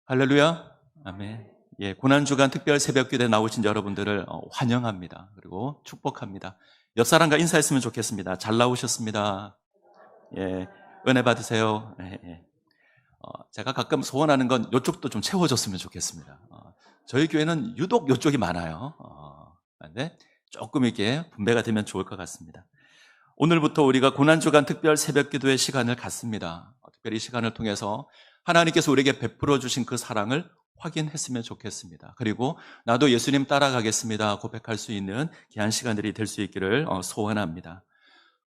할렐루야. 아멘. 예, 고난주간 특별 새벽기도에 나오신 여러분들을 환영합니다. 그리고 축복합니다. 옆 사람과 인사했으면 좋겠습니다. 잘 나오셨습니다. 예, 은혜 받으세요. 예, 예. 제가 가끔 소원하는 건 이쪽도 좀 채워줬으면 좋겠습니다. 저희 교회는 유독 이쪽이 많아요. 근데 조금 이렇게 분배가 되면 좋을 것 같습니다. 오늘부터 우리가 고난주간 특별 새벽기도의 시간을 갖습니다. 특별히 이 시간을 통해서 하나님께서 우리에게 베풀어 주신 그 사랑을 확인했으면 좋겠습니다. 그리고 나도 예수님 따라가겠습니다 고백할 수 있는 귀한 시간들이 될 수 있기를 소원합니다.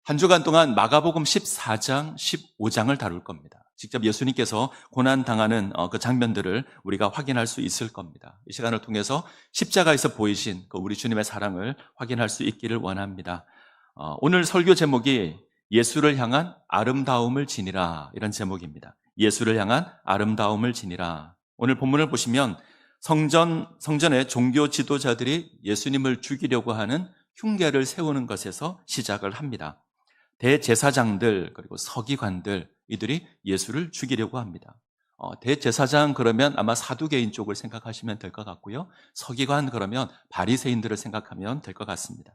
한 주간 동안 마가복음 14장, 15장을 다룰 겁니다. 직접 예수님께서 고난당하는 그 장면들을 우리가 확인할 수 있을 겁니다. 이 시간을 통해서 십자가에서 보이신 그 우리 주님의 사랑을 확인할 수 있기를 원합니다. 오늘 설교 제목이 예수를 향한 아름다움을 지니라, 이런 제목입니다. 예수를 향한 아름다움을 지니라. 오늘 본문을 보시면 성전의 종교 지도자들이 예수님을 죽이려고 하는 흉계를 세우는 것에서 시작을 합니다. 대제사장들 그리고 서기관들, 이들이 예수를 죽이려고 합니다. 대제사장 그러면 아마 사두개인 쪽을 생각하시면 될 것 같고요. 서기관 그러면 바리새인들을 생각하면 될 것 같습니다.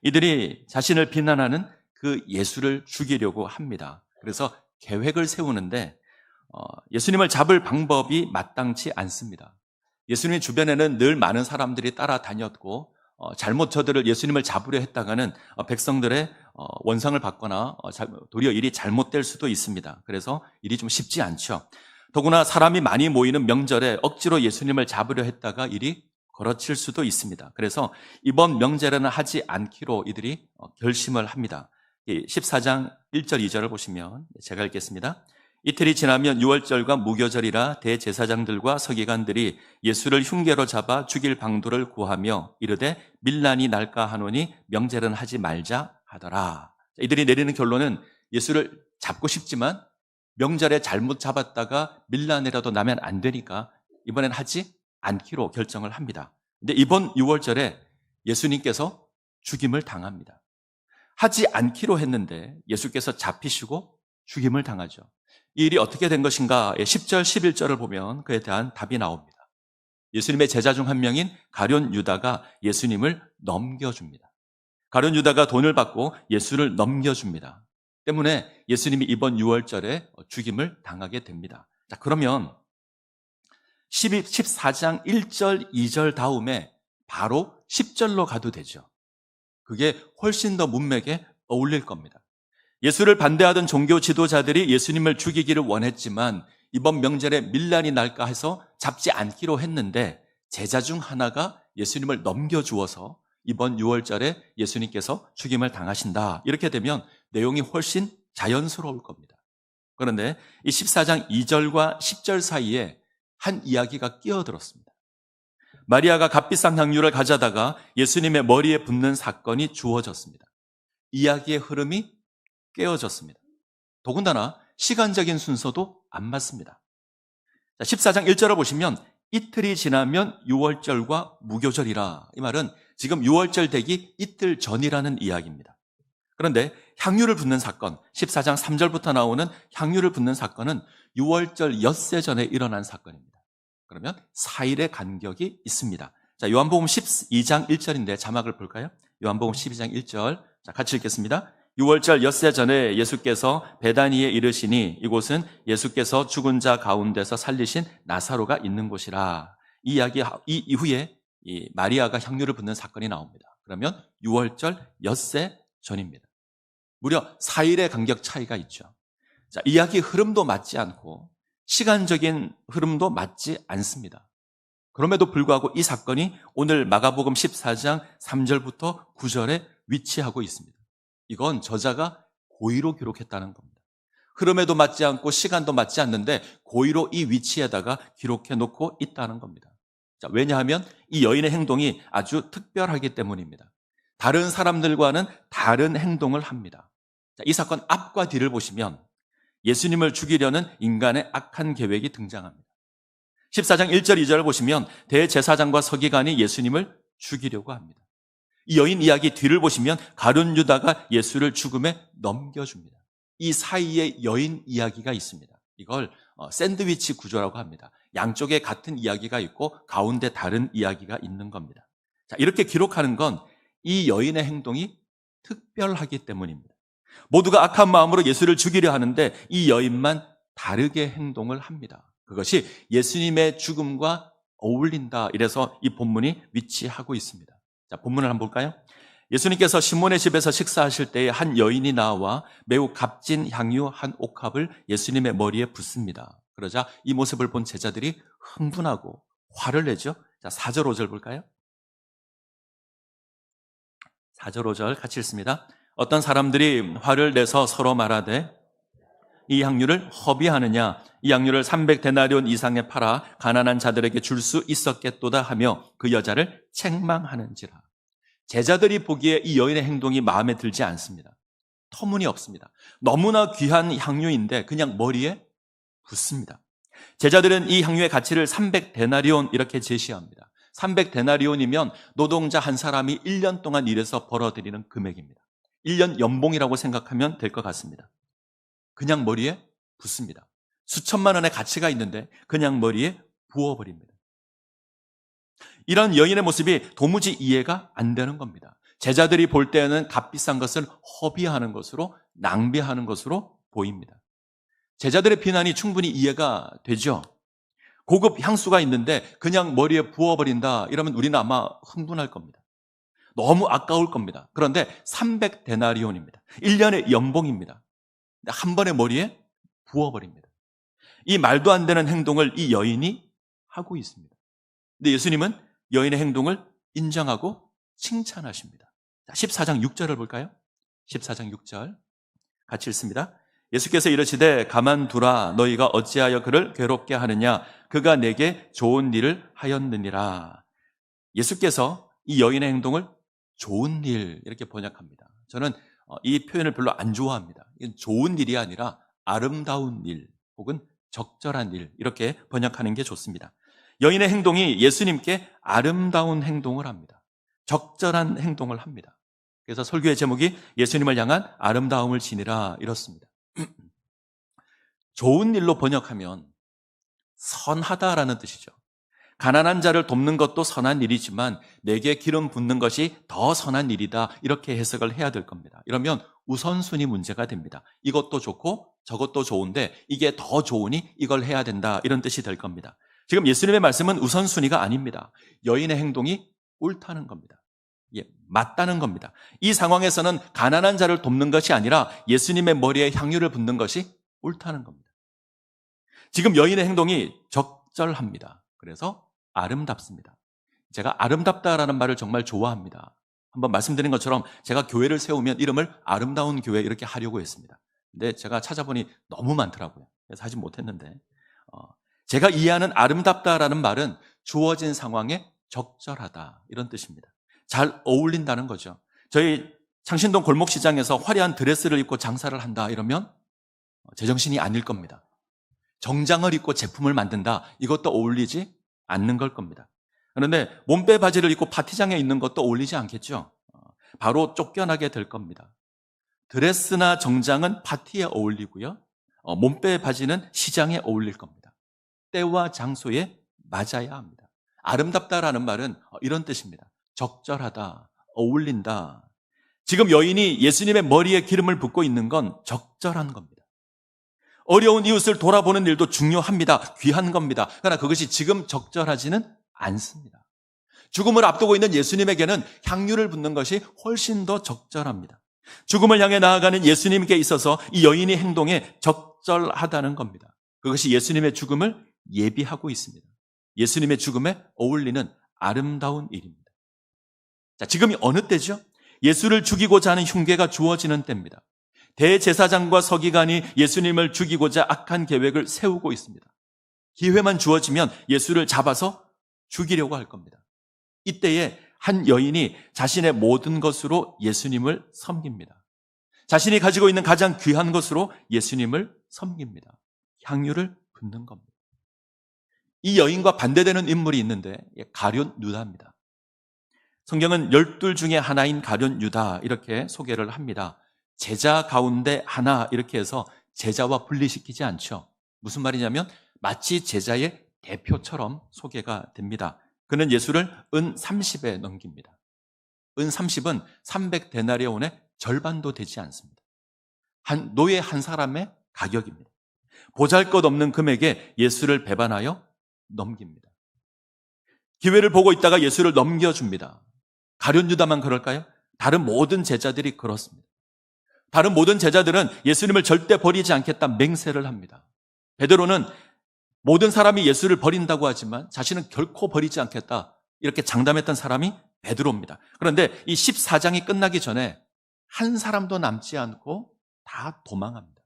이들이 자신을 비난하는 그 예수를 죽이려고 합니다. 그래서 계획을 세우는데 예수님을 잡을 방법이 마땅치 않습니다. 예수님 주변에는 늘 많은 사람들이 따라다녔고 잘못 저들을 예수님을 잡으려 했다가는 백성들의 원상을 받거나 도리어 일이 잘못될 수도 있습니다. 그래서 일이 좀 쉽지 않죠. 더구나 사람이 많이 모이는 명절에 억지로 예수님을 잡으려 했다가 일이 걸어칠 수도 있습니다. 그래서 이번 명절에는 하지 않기로 이들이 결심을 합니다. 14장 1절 2절을 보시면 제가 읽겠습니다. 이틀이 지나면 유월절과 무교절이라 대제사장들과 서기관들이 예수를 흉계로 잡아 죽일 방도를 구하며 이르되 밀란이 날까 하노니 명절은 하지 말자 하더라. 이들이 내리는 결론은 예수를 잡고 싶지만 명절에 잘못 잡았다가 밀란이라도 나면 안 되니까 이번엔 하지 않기로 결정을 합니다. 근데 이번 유월절에 예수님께서 죽임을 당합니다. 하지 않기로 했는데 예수께서 잡히시고 죽임을 당하죠. 이 일이 어떻게 된 것인가? 10절, 11절을 보면 그에 대한 답이 나옵니다. 예수님의 제자 중 한 명인 가룟 유다가 예수님을 넘겨줍니다. 가룟 유다가 돈을 받고 예수를 넘겨줍니다. 때문에 예수님이 이번 유월절에 죽임을 당하게 됩니다. 자, 그러면 14장 1절, 2절 다음에 바로 10절로 가도 되죠. 그게 훨씬 더 문맥에 어울릴 겁니다. 예수를 반대하던 종교 지도자들이 예수님을 죽이기를 원했지만 이번 명절에 밀란이 날까 해서 잡지 않기로 했는데 제자 중 하나가 예수님을 넘겨주어서 이번 유월절에 예수님께서 죽임을 당하신다. 이렇게 되면 내용이 훨씬 자연스러울 겁니다. 그런데 이 14장 2절과 10절 사이에 한 이야기가 끼어들었습니다. 마리아가 값비싼 향유를 가져다가 예수님의 머리에 붓는 사건이 주어졌습니다. 이야기의 흐름이 깨어졌습니다. 더군다나 시간적인 순서도 안 맞습니다. 14장 1절을 보시면 이틀이 지나면 유월절과 무교절이라, 이 말은 지금 유월절 되기 이틀 전이라는 이야기입니다. 그런데 향유를 붓는 사건, 14장 3절부터 나오는 향유를 붓는 사건은 유월절 엿새 전에 일어난 사건입니다. 그러면 4일의 간격이 있습니다. 자, 요한복음 12장 1절인데 자막을 볼까요? 요한복음 12장 1절. 자, 같이 읽겠습니다. 유월절 엿새 전에 예수께서 베다니에 이르시니 이곳은 예수께서 죽은 자 가운데서 살리신 나사로가 있는 곳이라. 이 이후에 이 마리아가 향유를 붓는 사건이 나옵니다. 그러면 유월절 엿새 전입니다. 무려 4일의 간격 차이가 있죠. 자, 이야기 흐름도 맞지 않고 시간적인 흐름도 맞지 않습니다. 그럼에도 불구하고 이 사건이 오늘 마가복음 14장 3절부터 9절에 위치하고 있습니다. 이건 저자가 고의로 기록했다는 겁니다. 흐름에도 맞지 않고 시간도 맞지 않는데 고의로 이 위치에다가 기록해 놓고 있다는 겁니다. 자, 왜냐하면 이 여인의 행동이 아주 특별하기 때문입니다. 다른 사람들과는 다른 행동을 합니다. 자, 이 사건 앞과 뒤를 보시면 예수님을 죽이려는 인간의 악한 계획이 등장합니다. 14장 1절 2절을 보시면 대제사장과 서기관이 예수님을 죽이려고 합니다. 이 여인 이야기 뒤를 보시면 가룟 유다가 예수를 죽음에 넘겨줍니다. 이 사이에 여인 이야기가 있습니다. 이걸 샌드위치 구조라고 합니다. 양쪽에 같은 이야기가 있고 가운데 다른 이야기가 있는 겁니다. 자, 이렇게 기록하는 건 이 여인의 행동이 특별하기 때문입니다. 모두가 악한 마음으로 예수를 죽이려 하는데 이 여인만 다르게 행동을 합니다. 그것이 예수님의 죽음과 어울린다. 이래서 이 본문이 위치하고 있습니다. 자, 본문을 한번 볼까요? 예수님께서 시몬의 집에서 식사하실 때에 한 여인이 나와 매우 값진 향유 한 옥합을 예수님의 머리에 붓습니다. 그러자 이 모습을 본 제자들이 흥분하고 화를 내죠. 자, 4절 5절 볼까요? 4절 5절 같이 읽습니다. 어떤 사람들이 화를 내서 서로 말하되 이 향유를 허비하느냐, 이 향유를 300데나리온 이상에 팔아 가난한 자들에게 줄 수 있었겠도다 하며 그 여자를 책망하는지라. 제자들이 보기에 이 여인의 행동이 마음에 들지 않습니다. 터무니없습니다. 너무나 귀한 향유인데 그냥 머리에 붓습니다. 제자들은 이 향유의 가치를 300데나리온 이렇게 제시합니다. 300데나리온이면 노동자 한 사람이 1년 동안 일해서 벌어들이는 금액입니다. 1년 연봉이라고 생각하면 될 것 같습니다. 그냥 머리에 붓습니다. 수천만 원의 가치가 있는데 그냥 머리에 부어버립니다. 이런 여인의 모습이 도무지 이해가 안 되는 겁니다. 제자들이 볼 때는 값비싼 것을 허비하는 것으로, 낭비하는 것으로 보입니다. 제자들의 비난이 충분히 이해가 되죠. 고급 향수가 있는데 그냥 머리에 부어버린다 이러면 우리는 아마 흥분할 겁니다. 너무 아까울 겁니다. 그런데 300데나리온입니다. 1년의 연봉입니다. 한 번에 머리에 부어버립니다. 이 말도 안 되는 행동을 이 여인이 하고 있습니다. 근데 예수님은 여인의 행동을 인정하고 칭찬하십니다. 14장 6절을 볼까요? 14장 6절 같이 읽습니다. 예수께서 이르시되 가만두라, 너희가 어찌하여 그를 괴롭게 하느냐, 그가 내게 좋은 일을 하였느니라. 예수께서 이 여인의 행동을 좋은 일 이렇게 번역합니다. 저는 이 표현을 별로 안 좋아합니다. 이건 좋은 일이 아니라 아름다운 일 혹은 적절한 일 이렇게 번역하는 게 좋습니다. 여인의 행동이 예수님께 아름다운 행동을 합니다. 적절한 행동을 합니다. 그래서 설교의 제목이 예수님을 향한 아름다움을 지니라 이렇습니다. 좋은 일로 번역하면 선하다라는 뜻이죠. 가난한 자를 돕는 것도 선한 일이지만 내게 기름 붓는 것이 더 선한 일이다 이렇게 해석을 해야 될 겁니다. 이러면 우선순위 문제가 됩니다. 이것도 좋고 저것도 좋은데 이게 더 좋으니 이걸 해야 된다 이런 뜻이 될 겁니다. 지금 예수님의 말씀은 우선순위가 아닙니다. 여인의 행동이 옳다는 겁니다. 맞다는 겁니다. 이 상황에서는 가난한 자를 돕는 것이 아니라 예수님의 머리에 향유를 붓는 것이 옳다는 겁니다. 지금 여인의 행동이 적절합니다. 그래서 아름답습니다. 제가 아름답다라는 말을 정말 좋아합니다. 한번 말씀드린 것처럼 제가 교회를 세우면 이름을 아름다운 교회 이렇게 하려고 했습니다. 근데 제가 찾아보니 너무 많더라고요. 그래서 하지 못했는데 제가 이해하는 아름답다라는 말은 주어진 상황에 적절하다 이런 뜻입니다. 잘 어울린다는 거죠. 저희 창신동 골목시장에서 화려한 드레스를 입고 장사를 한다 이러면 제정신이 아닐 겁니다. 정장을 입고 제품을 만든다 이것도 어울리지 않는 걸 겁니다. 그런데 몸빼 바지를 입고 파티장에 있는 것도 어울리지 않겠죠. 바로 쫓겨나게 될 겁니다. 드레스나 정장은 파티에 어울리고요. 몸빼 바지는 시장에 어울릴 겁니다. 때와 장소에 맞아야 합니다. 아름답다라는 말은 이런 뜻입니다. 적절하다, 어울린다. 지금 여인이 예수님의 머리에 기름을 붓고 있는 건 적절한 겁니다. 어려운 이웃을 돌아보는 일도 중요합니다. 귀한 겁니다. 그러나 그것이 지금 적절하지는 않습니다. 죽음을 앞두고 있는 예수님에게는 향유를 붓는 것이 훨씬 더 적절합니다. 죽음을 향해 나아가는 예수님께 있어서 이 여인의 행동에 적절하다는 겁니다. 그것이 예수님의 죽음을 예비하고 있습니다. 예수님의 죽음에 어울리는 아름다운 일입니다. 자, 지금이 어느 때죠? 예수를 죽이고자 하는 흉계가 주어지는 때입니다. 대제사장과 서기관이 예수님을 죽이고자 악한 계획을 세우고 있습니다. 기회만 주어지면 예수를 잡아서 죽이려고 할 겁니다. 이때에 한 여인이 자신의 모든 것으로 예수님을 섬깁니다. 자신이 가지고 있는 가장 귀한 것으로 예수님을 섬깁니다. 향유를 붓는 겁니다. 이 여인과 반대되는 인물이 있는데 가룟 유다입니다. 성경은 12 중에 하나인 가룟 유다 이렇게 소개를 합니다. 제자 가운데 하나 이렇게 해서 제자와 분리시키지 않죠. 무슨 말이냐면 마치 제자의 대표처럼 소개가 됩니다. 그는 예수를 은 30에 넘깁니다. 은 30은 300데나리온의 절반도 되지 않습니다. 노예 한 사람의 가격입니다. 보잘것없는 금액에 예수를 배반하여 넘깁니다. 기회를 보고 있다가 예수를 넘겨줍니다. 가룟 유다만 그럴까요? 다른 모든 제자들이 그렇습니다. 다른 모든 제자들은 예수님을 절대 버리지 않겠다 맹세를 합니다. 베드로는 모든 사람이 예수를 버린다고 하지만 자신은 결코 버리지 않겠다 이렇게 장담했던 사람이 베드로입니다. 그런데 이 14장이 끝나기 전에 한 사람도 남지 않고 다 도망합니다.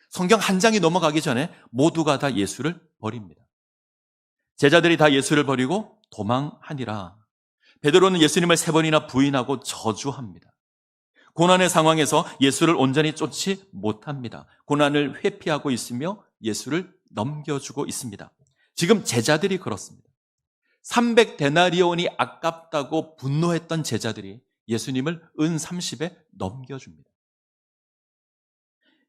성경 한 장이 넘어가기 전에 모두가 다 예수를 버립니다. 제자들이 다 예수를 버리고 도망하니라. 베드로는 예수님을 3번이나 부인하고 저주합니다. 고난의 상황에서 예수를 온전히 쫓지 못합니다. 고난을 회피하고 있으며 예수를 넘겨주고 있습니다. 지금 제자들이 그렇습니다. 300데나리온이 아깝다고 분노했던 제자들이 예수님을 은 30에 넘겨줍니다.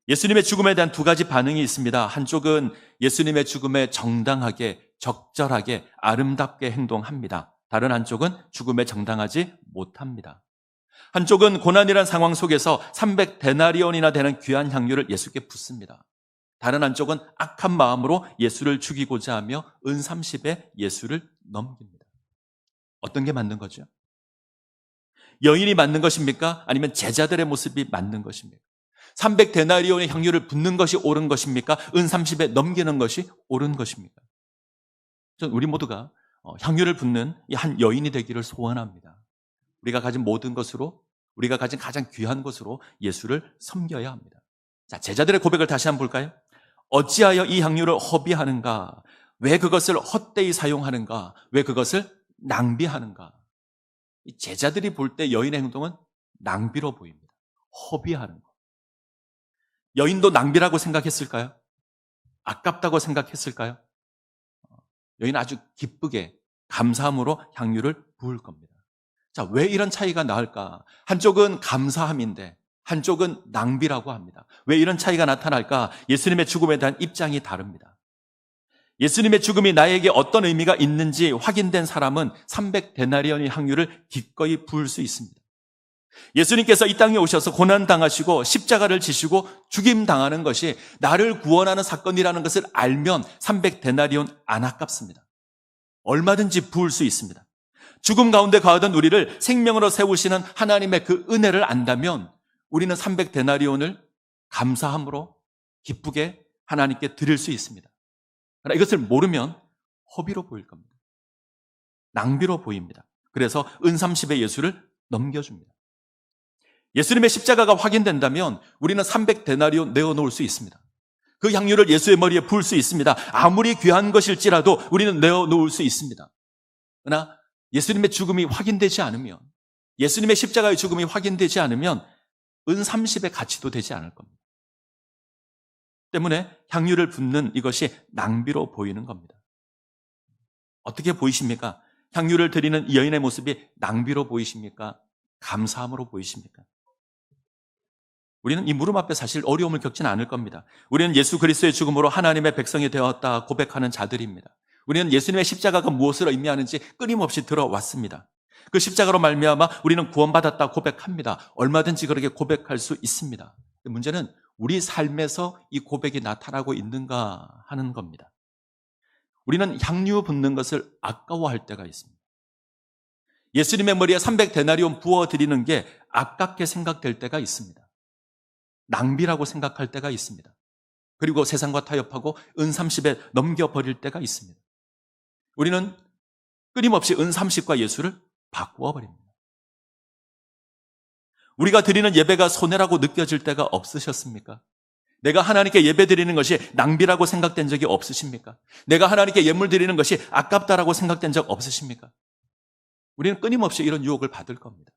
예수님의 죽음에 대한 두 가지 반응이 있습니다. 한쪽은 예수님의 죽음에 정당하게, 적절하게, 아름답게 행동합니다. 다른 한쪽은 죽음에 정당하지 못합니다. 한쪽은 고난이란 상황 속에서 300데나리온이나 되는 귀한 향유를 예수께 붓습니다. 다른 한쪽은 악한 마음으로 예수를 죽이고자 하며 은 30에 예수를 넘깁니다. 어떤 게 맞는 거죠? 여인이 맞는 것입니까? 아니면 제자들의 모습이 맞는 것입니까? 300데나리온의 향유를 붓는 것이 옳은 것입니까? 은 30에 넘기는 것이 옳은 것입니까? 전 우리 모두가 향유를 붓는 이 한 여인이 되기를 소원합니다. 우리가 가진 모든 것으로, 우리가 가진 가장 귀한 것으로 예수를 섬겨야 합니다. 자, 제자들의 고백을 다시 한번 볼까요? 어찌하여 이 향유를 허비하는가? 왜 그것을 헛되이 사용하는가? 왜 그것을 낭비하는가? 이 제자들이 볼 때 여인의 행동은 낭비로 보입니다. 허비하는 것. 여인도 낭비라고 생각했을까요? 아깝다고 생각했을까요? 여인은 아주 기쁘게 감사함으로 향유를 부을 겁니다. 자, 왜 이런 차이가 나을까? 한쪽은 감사함인데 한쪽은 낭비라고 합니다. 왜 이런 차이가 나타날까? 예수님의 죽음에 대한 입장이 다릅니다. 예수님의 죽음이 나에게 어떤 의미가 있는지 확인된 사람은 300데나리온의 향유를 기꺼이 부을 수 있습니다. 예수님께서 이 땅에 오셔서 고난당하시고 십자가를 지시고 죽임당하는 것이 나를 구원하는 사건이라는 것을 알면 300데나리온 안 아깝습니다. 얼마든지 부을 수 있습니다. 죽음 가운데 가하던 우리를 생명으로 세우시는 하나님의 그 은혜를 안다면 우리는 300데나리온을 감사함으로 기쁘게 하나님께 드릴 수 있습니다. 그러나 이것을 모르면 허비로 보일 겁니다. 낭비로 보입니다. 그래서 은 30의 예수를 넘겨줍니다. 예수님의 십자가가 확인된다면 우리는 300데나리온 내어놓을 수 있습니다. 그 향유를 예수의 머리에 부을 수 있습니다. 아무리 귀한 것일지라도 우리는 내어놓을 수 있습니다. 그러나 예수님의 죽음이 확인되지 않으면, 예수님의 십자가의 죽음이 확인되지 않으면 은 30의 가치도 되지 않을 겁니다. 때문에 향유를 붓는 이것이 낭비로 보이는 겁니다. 어떻게 보이십니까? 향유를 드리는 이 여인의 모습이 낭비로 보이십니까? 감사함으로 보이십니까? 우리는 이 물음 앞에 사실 어려움을 겪지는 않을 겁니다. 우리는 예수 그리스도의 죽음으로 하나님의 백성이 되었다 고백하는 자들입니다. 우리는 예수님의 십자가가 무엇을 의미하는지 끊임없이 들어왔습니다. 그 십자가로 말미암아 우리는 구원받았다 고백합니다. 얼마든지 그렇게 고백할 수 있습니다. 문제는 우리 삶에서 이 고백이 나타나고 있는가 하는 겁니다. 우리는 향유 붓는 것을 아까워할 때가 있습니다. 예수님의 머리에 300데나리온 부어드리는 게 아깝게 생각될 때가 있습니다. 낭비라고 생각할 때가 있습니다. 그리고 세상과 타협하고 은 30에 넘겨버릴 때가 있습니다. 우리는 끊임없이 은 30과 예수를 바꾸어 버립니다. 우리가 드리는 예배가 손해라고 느껴질 때가 없으셨습니까? 내가 하나님께 예배 드리는 것이 낭비라고 생각된 적이 없으십니까? 내가 하나님께 예물 드리는 것이 아깝다라고 생각된 적 없으십니까? 우리는 끊임없이 이런 유혹을 받을 겁니다.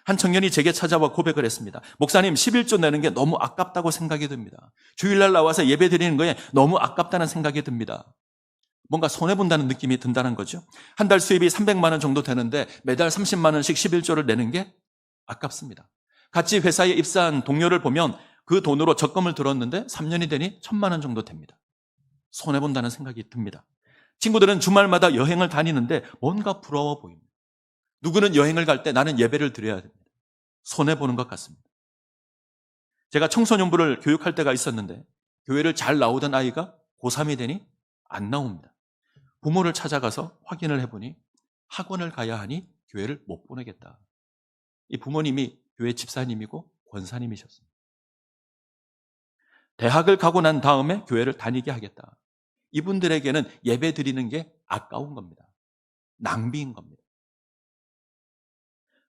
한 청년이 제게 찾아와 고백을 했습니다. 목사님, 11조 내는 게 너무 아깝다고 생각이 듭니다. 주일날 나와서 예배 드리는 거에 너무 아깝다는 생각이 듭니다. 뭔가 손해본다는 느낌이 든다는 거죠. 한 달 수입이 300만 원 정도 되는데 매달 30만 원씩 11조를 내는 게 아깝습니다. 같이 회사에 입사한 동료를 보면 그 돈으로 적금을 들었는데 3년이 되니 1,000만 원 정도 됩니다. 손해본다는 생각이 듭니다. 친구들은 주말마다 여행을 다니는데 뭔가 부러워 보입니다. 누구는 여행을 갈 때 나는 예배를 드려야 됩니다. 손해보는 것 같습니다. 제가 청소년부를 교육할 때가 있었는데 교회를 잘 나오던 아이가 고3이 되니 안 나옵니다. 부모를 찾아가서 확인을 해보니 학원을 가야 하니 교회를 못 보내겠다. 이 부모님이 교회 집사님이고 권사님이셨습니다. 대학을 가고 난 다음에 교회를 다니게 하겠다. 이분들에게는 예배 드리는 게 아까운 겁니다. 낭비인 겁니다.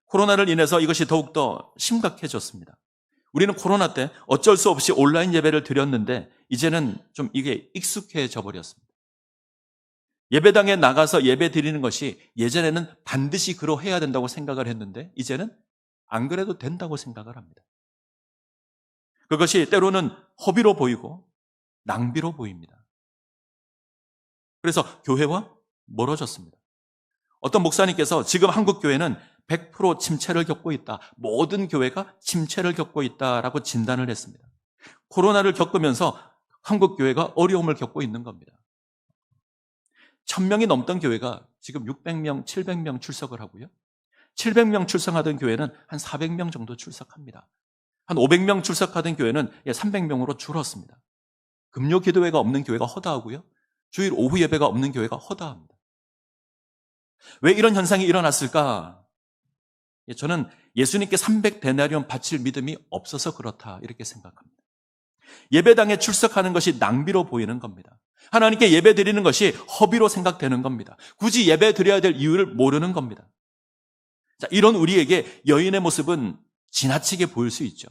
코로나를 인해서 이것이 더욱더 심각해졌습니다. 우리는 코로나 때 어쩔 수 없이 온라인 예배를 드렸는데 이제는 좀 이게 익숙해져 버렸습니다. 예배당에 나가서 예배 드리는 것이 예전에는 반드시 그러해야 된다고 생각을 했는데 이제는 안 그래도 된다고 생각을 합니다. 그것이 때로는 허비로 보이고 낭비로 보입니다. 그래서 교회와 멀어졌습니다. 어떤 목사님께서 지금 한국 교회는 100% 침체를 겪고 있다. 모든 교회가 침체를 겪고 있다라고 진단을 했습니다. 코로나를 겪으면서 한국 교회가 어려움을 겪고 있는 겁니다. 1000명이 넘던 교회가 지금 600명, 700명 출석을 하고요. 700명 출석하던 교회는 한 400명 정도 출석합니다. 한 500명 출석하던 교회는 300명으로 줄었습니다. 금요 기도회가 없는 교회가 허다하고요. 주일 오후 예배가 없는 교회가 허다합니다. 왜 이런 현상이 일어났을까? 저는 예수님께 300데나리온 바칠 믿음이 없어서 그렇다 이렇게 생각합니다. 예배당에 출석하는 것이 낭비로 보이는 겁니다. 하나님께 예배 드리는 것이 허비로 생각되는 겁니다. 굳이 예배 드려야 될 이유를 모르는 겁니다. 자, 이런 우리에게 여인의 모습은 지나치게 보일 수 있죠.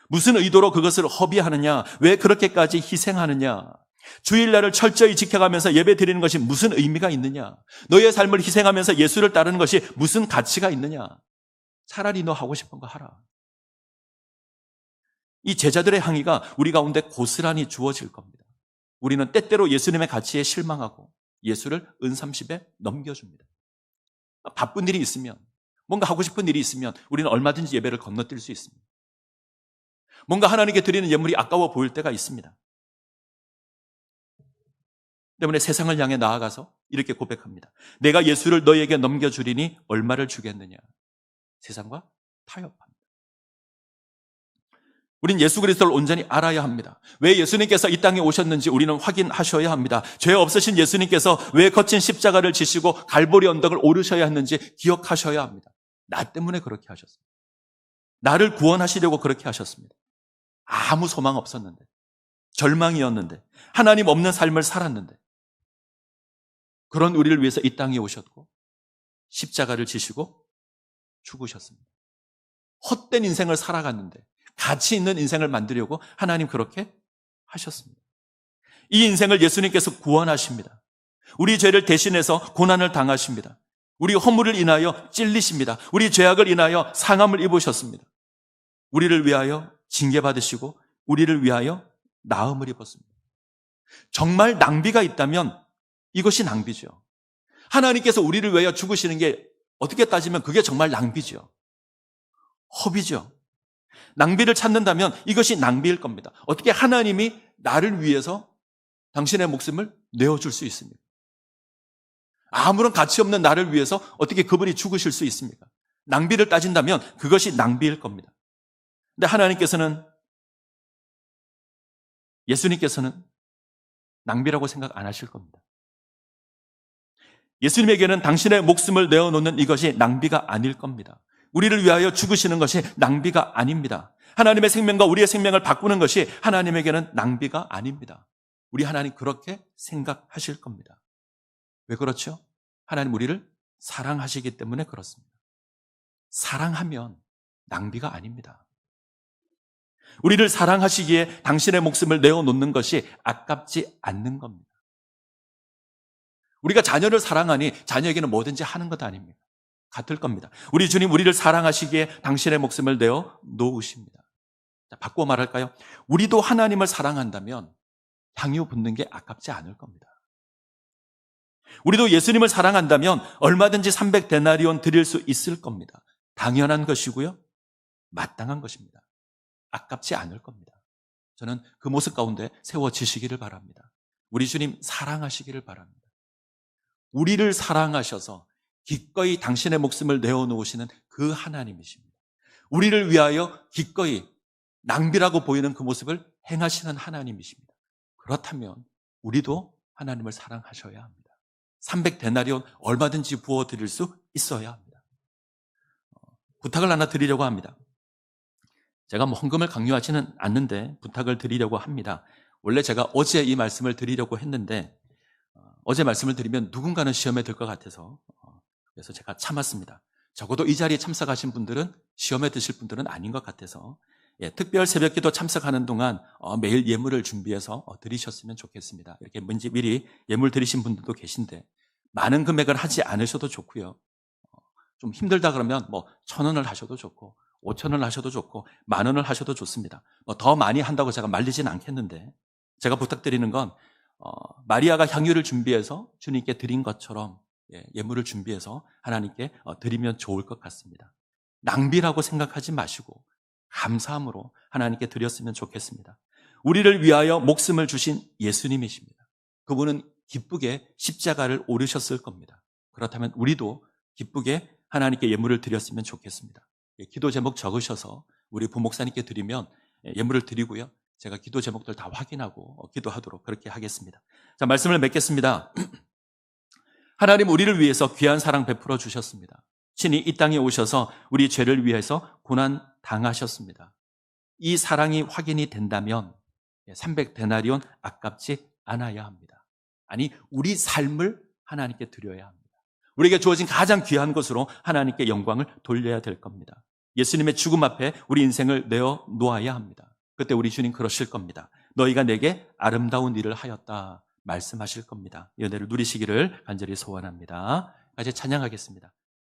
무슨 의도로 그것을 허비하느냐? 왜 그렇게까지 희생하느냐? 주일날을 철저히 지켜가면서 예배 드리는 것이 무슨 의미가 있느냐? 너의 삶을 희생하면서 예수를 따르는 것이 무슨 가치가 있느냐? 차라리 너 하고 싶은 거 하라. 이 제자들의 항의가 우리 가운데 고스란히 주어질 겁니다. 우리는 때때로 예수님의 가치에 실망하고 예수를 은삼십에 넘겨줍니다. 바쁜 일이 있으면, 뭔가 하고 싶은 일이 있으면 우리는 얼마든지 예배를 건너뛸 수 있습니다. 뭔가 하나님께 드리는 예물이 아까워 보일 때가 있습니다. 때문에 세상을 향해 나아가서 이렇게 고백합니다. 내가 예수를 너에게 넘겨주리니 얼마를 주겠느냐? 세상과 타협합니다. 우린 예수 그리스도를 온전히 알아야 합니다. 왜 예수님께서 이 땅에 오셨는지 우리는 확인하셔야 합니다. 죄 없으신 예수님께서 왜 거친 십자가를 지시고 갈보리 언덕을 오르셔야 했는지 기억하셔야 합니다. 나 때문에 그렇게 하셨습니다. 나를 구원하시려고 그렇게 하셨습니다. 아무 소망 없었는데, 절망이었는데, 하나님 없는 삶을 살았는데, 그런 우리를 위해서 이 땅에 오셨고 십자가를 지시고 죽으셨습니다. 헛된 인생을 살아갔는데 가치 있는 인생을 만들려고 하나님 그렇게 하셨습니다. 이 인생을 예수님께서 구원하십니다. 우리 죄를 대신해서 고난을 당하십니다. 우리 허물을 인하여 찔리십니다. 우리 죄악을 인하여 상함을 입으셨습니다. 우리를 위하여 징계받으시고 우리를 위하여 나음을 입었습니다. 정말 낭비가 있다면 이것이 낭비죠. 하나님께서 우리를 위하여 죽으시는 게 어떻게 따지면 그게 정말 낭비죠. 허비죠. 낭비를 찾는다면 이것이 낭비일 겁니다. 어떻게 하나님이 나를 위해서 당신의 목숨을 내어줄 수 있습니까? 아무런 가치 없는 나를 위해서 어떻게 그분이 죽으실 수 있습니까? 낭비를 따진다면 그것이 낭비일 겁니다. 근데 하나님께서는, 예수님께서는 낭비라고 생각 안 하실 겁니다. 예수님에게는 당신의 목숨을 내어놓는 이것이 낭비가 아닐 겁니다. 우리를 위하여 죽으시는 것이 낭비가 아닙니다. 하나님의 생명과 우리의 생명을 바꾸는 것이 하나님에게는 낭비가 아닙니다. 우리 하나님 그렇게 생각하실 겁니다. 왜 그렇죠? 하나님 우리를 사랑하시기 때문에 그렇습니다. 사랑하면 낭비가 아닙니다. 우리를 사랑하시기에 당신의 목숨을 내어놓는 것이 아깝지 않는 겁니다. 우리가 자녀를 사랑하니 자녀에게는 뭐든지 하는 것 아닙니까? 같을 겁니다. 우리 주님 우리를 사랑하시기에 당신의 목숨을 내어 놓으십니다. 자, 바꿔 말할까요? 우리도 하나님을 사랑한다면 향유 붓는 게 아깝지 않을 겁니다. 우리도 예수님을 사랑한다면 얼마든지 300데나리온 드릴 수 있을 겁니다. 당연한 것이고요. 마땅한 것입니다. 아깝지 않을 겁니다. 저는 그 모습 가운데 세워지시기를 바랍니다. 우리 주님 사랑하시기를 바랍니다. 우리를 사랑하셔서 기꺼이 당신의 목숨을 내어놓으시는 그 하나님이십니다. 우리를 위하여 기꺼이 낭비라고 보이는 그 모습을 행하시는 하나님이십니다. 그렇다면 우리도 하나님을 사랑하셔야 합니다. 300데나리온 얼마든지 부어드릴 수 있어야 합니다. 부탁을 하나 드리려고 합니다. 제가 헌금을 강요하지는 않는데 부탁을 드리려고 합니다. 원래 제가 어제 이 말씀을 드리려고 했는데 어제 말씀을 드리면 누군가는 시험에 들 것 같아서 그래서 제가 참았습니다. 적어도 이 자리에 참석하신 분들은 시험에 드실 분들은 아닌 것 같아서 특별 새벽기도 참석하는 동안 매일 예물을 준비해서 드리셨으면 좋겠습니다. 이렇게 미리 예물 드리신 분들도 계신데 많은 금액을 하지 않으셔도 좋고요. 좀 힘들다 그러면 1,000원을 하셔도 좋고 5,000원을 하셔도 좋고 10,000원을 하셔도 좋습니다. 더 많이 한다고 제가 말리지는 않겠는데 제가 부탁드리는 건 마리아가 향유를 준비해서 주님께 드린 것처럼 예물을 준비해서 하나님께 드리면 좋을 것 같습니다. 낭비라고 생각하지 마시고 감사함으로 하나님께 드렸으면 좋겠습니다. 우리를 위하여 목숨을 주신 예수님이십니다. 그분은 기쁘게 십자가를 오르셨을 겁니다. 그렇다면 우리도 기쁘게 하나님께 예물을 드렸으면 좋겠습니다. 기도 제목 적으셔서 우리 부목사님께 드리면 예물을 드리고요. 제가 기도 제목들 다 확인하고 기도하도록 그렇게 하겠습니다. 자, 말씀을 맺겠습니다. 하나님 우리를 위해서 귀한 사랑 베풀어 주셨습니다. 신이 이 땅에 오셔서 우리 죄를 위해서 고난 당하셨습니다. 이 사랑이 확인이 된다면 300데나리온 아깝지 않아야 합니다. 아니, 우리 삶을 하나님께 드려야 합니다. 우리에게 주어진 가장 귀한 것으로 하나님께 영광을 돌려야 될 겁니다. 예수님의 죽음 앞에 우리 인생을 내어 놓아야 합니다. 그때 우리 주님 그러실 겁니다. 너희가 내게 아름다운 일을 하였다 말씀하실 겁니다. 이 은혜를 누리시기를 간절히 소원합니다. 이제 찬양하겠습니다.